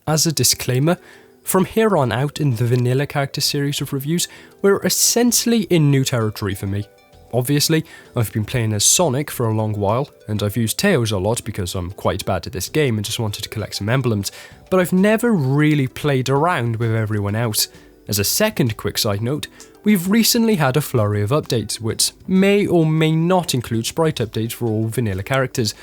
As a disclaimer, from here on out in the vanilla character series of reviews, we're essentially in new territory for me. Obviously, I've been playing as Sonic for a long while, and I've used Tails a lot because I'm quite bad at this game and just wanted to collect some emblems, but I've never really played around with everyone else. As a second quick side note, we've recently had a flurry of updates, which may or may not include sprite updates for all vanilla characters.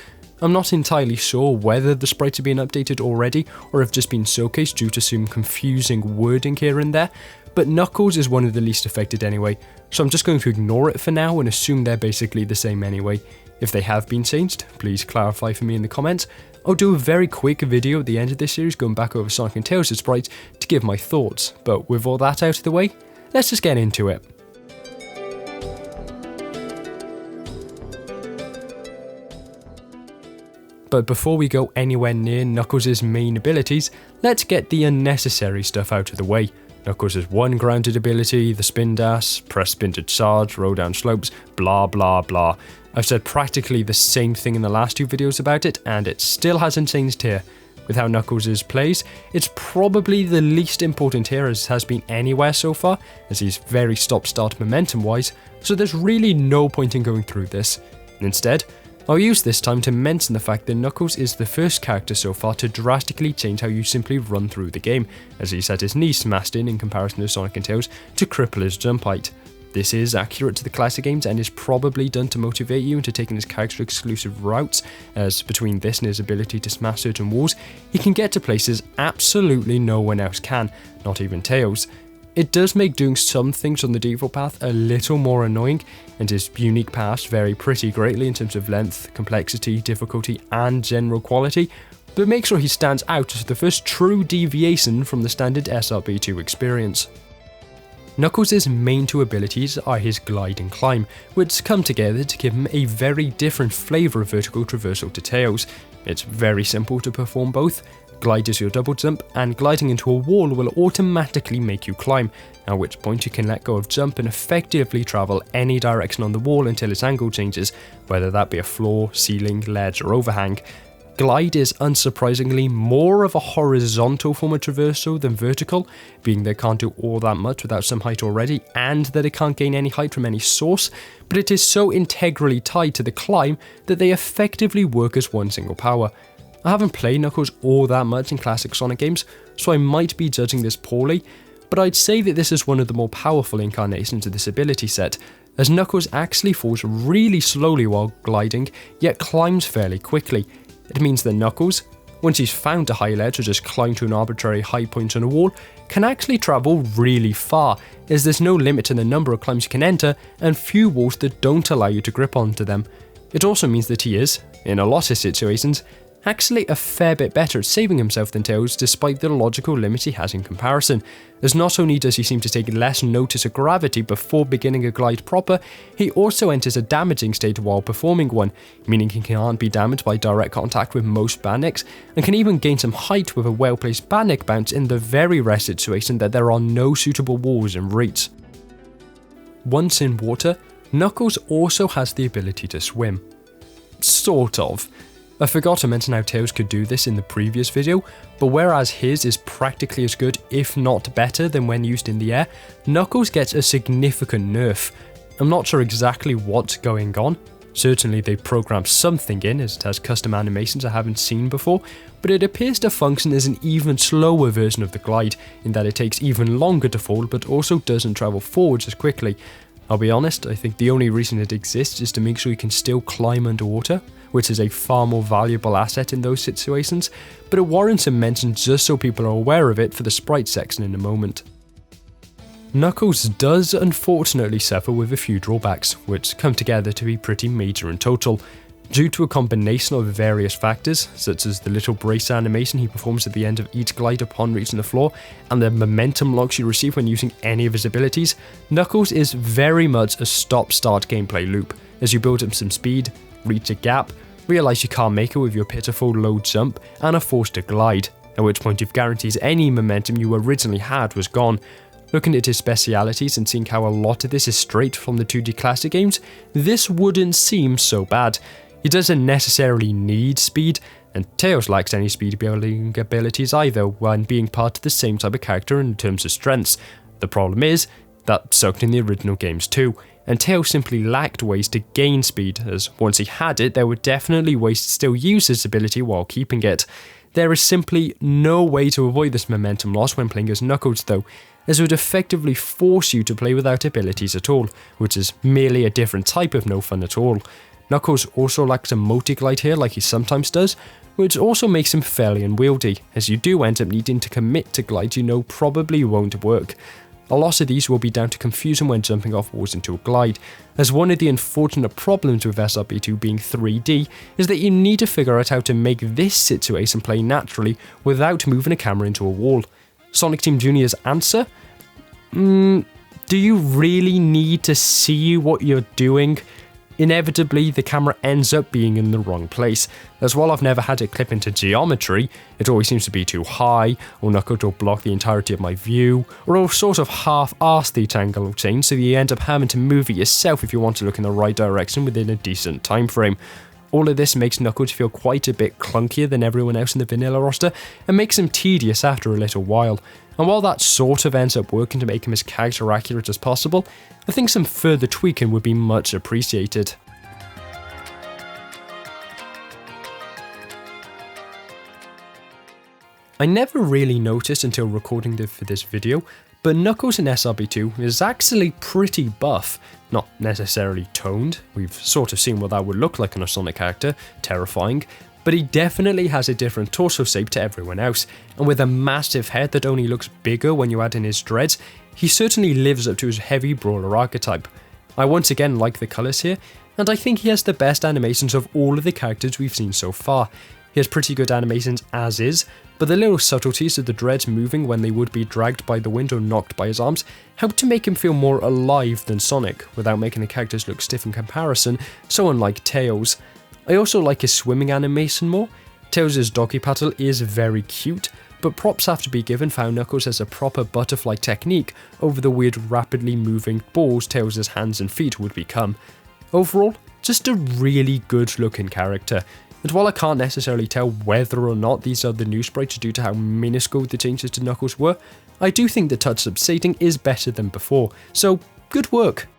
I'm not entirely sure whether the sprites have been updated already or have just been showcased due to some confusing wording here and there, but Knuckles is one of the least affected anyway, so I'm just going to ignore it for now and assume they're basically the same anyway. If they have been changed, please clarify for me in the comments. I'll do a very quick video at the end of this series going back over Sonic and Tails' sprites to give my thoughts, but with all that out of the way, let's just get into it. But before we go anywhere near Knuckles' main abilities, let's get the unnecessary stuff out of the way. Knuckles has one grounded ability, the spin dash, press spin to charge, roll down slopes, blah blah blah. I've said practically the same thing in the last two videos about it, and it still hasn't changed here. With how Knuckles plays, it's probably the least important here as has been anywhere so far, as he's very stop-start momentum-wise, so there's really no point in going through this. Instead, I'll use this time to mention the fact that Knuckles is the first character so far to drastically change how you simply run through the game, as he's had his knee smashed in comparison to Sonic and Tails to cripple his jump height. This is accurate to the classic games and is probably done to motivate you into taking his character exclusive routes, as between this and his ability to smash certain walls, he can get to places absolutely no one else can, not even Tails. It does make doing some things on the default path a little more annoying, and his unique paths vary pretty greatly in terms of length, complexity, difficulty, and general quality, but make sure he stands out as the first true deviation from the standard SRB2 experience. Knuckles' main two abilities are his glide and climb, which come together to give him a very different flavour of vertical traversal to Tails. It's very simple to perform both. Glide is your double jump, and gliding into a wall will automatically make you climb, at which point you can let go of jump and effectively travel any direction on the wall until its angle changes, whether that be a floor, ceiling, ledge or overhang. Glide is unsurprisingly more of a horizontal form of traversal than vertical, being that it can't do all that much without some height already, and that it can't gain any height from any source, but it is so integrally tied to the climb that they effectively work as one single power. I haven't played Knuckles all that much in classic Sonic games, so I might be judging this poorly, but I'd say that this is one of the more powerful incarnations of this ability set, as Knuckles actually falls really slowly while gliding, yet climbs fairly quickly. It means that Knuckles, once he's found a high ledge or just climbed to an arbitrary high point on a wall, can actually travel really far, as there's no limit to the number of climbs you can enter and few walls that don't allow you to grip onto them. It also means that he is, in a lot of situations, actually a fair bit better at saving himself than Tails despite the logical limits he has in comparison, as not only does he seem to take less notice of gravity before beginning a glide proper, he also enters a damaging state while performing one, meaning he can't be damaged by direct contact with most bandits, and can even gain some height with a well-placed bandit bounce in the very rare situation that there are no suitable walls in reach. Once in water, Knuckles also has the ability to swim. Sort of. I forgot to mention how Tails could do this in the previous video, but whereas his is practically as good, if not better, than when used in the air, Knuckles gets a significant nerf. I'm not sure exactly what's going on. Certainly they programmed something in, as it has custom animations I haven't seen before, but it appears to function as an even slower version of the glide, in that it takes even longer to fall but also doesn't travel forwards as quickly. I'll be honest, I think the only reason it exists is to make sure you can still climb underwater, which is a far more valuable asset in those situations, but it warrants a mention just so people are aware of it for the sprite section in a moment. Knuckles does unfortunately suffer with a few drawbacks, which come together to be pretty major in total. Due to a combination of various factors, such as the little brace animation he performs at the end of each glide upon reaching the floor, and the momentum locks you receive when using any of his abilities, Knuckles is very much a stop-start gameplay loop, as you build up some speed, reach a gap, realise you can't make it with your pitiful low jump, and are forced to glide, at which point you've guaranteed any momentum you originally had was gone. Looking at his specialities and seeing how a lot of this is straight from the 2D classic games, this wouldn't seem so bad. He doesn't necessarily need speed, And Tails lacks any speed building abilities either when being part of the same type of character in terms of strengths. The problem is, that sucked in the original games too, and Tails simply lacked ways to gain speed, as once he had it, there were definitely ways to still use his ability while keeping it. There is simply no way to avoid this momentum loss when playing as Knuckles though, as it would effectively force you to play without abilities at all, which is merely a different type of no fun at all. Knuckles also lacks a multi-glide here like he sometimes does, which also makes him fairly unwieldy, as you do end up needing to commit to glides you know probably won't work. A loss of these will be down to confusion when jumping off walls into a glide, as one of the unfortunate problems with SRB2 being 3D is that you need to figure out how to make this situation play naturally without moving a camera into a wall. Sonic Team Jr.'s answer? Do you really need to see what you're doing? Inevitably, the camera ends up being in the wrong place, as while I've never had it clip into geometry, it always seems to be too high, or Knuckles will block the entirety of my view, or I'll sort of half-arse the angle change so that you end up having to move it yourself if you want to look in the right direction within a decent time frame. All of this makes Knuckles feel quite a bit clunkier than everyone else in the vanilla roster, and makes him tedious after a little while. And while that sort of ends up working to make him as character accurate as possible, I think some further tweaking would be much appreciated. I never really noticed until recording for this video, but Knuckles in SRB2 is actually pretty buff. Not necessarily toned, we've sort of seen what that would look like on a Sonic character, terrifying, but he definitely has a different torso shape to everyone else, and with a massive head that only looks bigger when you add in his dreads, he certainly lives up to his heavy brawler archetype. I once again like the colours here, and I think he has the best animations of all of the characters we've seen so far. He has pretty good animations as is, but the little subtleties of the dreads moving when they would be dragged by the wind or knocked by his arms help to make him feel more alive than Sonic, without making the characters look stiff in comparison, so unlike Tails. I also like his swimming animation more. Tails' doggy paddle is very cute, but props have to be given for how Knuckles has a proper butterfly technique over the weird rapidly moving balls Tails' hands and feet would become. Overall, just a really good looking character, and while I can't necessarily tell whether or not these are the new sprites due to how minuscule the changes to Knuckles were, I do think the touch-up shading is better than before, so good work.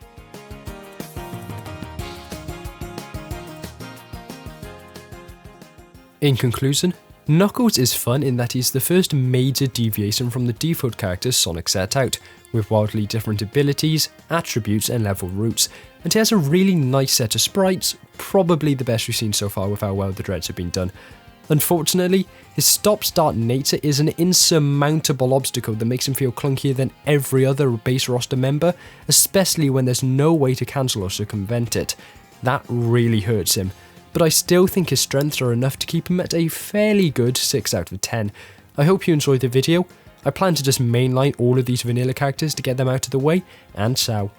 In conclusion, Knuckles is fun in that he's the first major deviation from the default characters Sonic set out, with wildly different abilities, attributes and level routes, and he has a really nice set of sprites, probably the best we've seen so far with how well the dreads have been done. Unfortunately, his stop-start nature is an insurmountable obstacle that makes him feel clunkier than every other base roster member, especially when there's no way to cancel or circumvent it. That really hurts him. But I still think his strengths are enough to keep him at a fairly good 6 out of 10. I hope you enjoyed the video. I plan to just mainline all of these vanilla characters to get them out of the way, and ciao.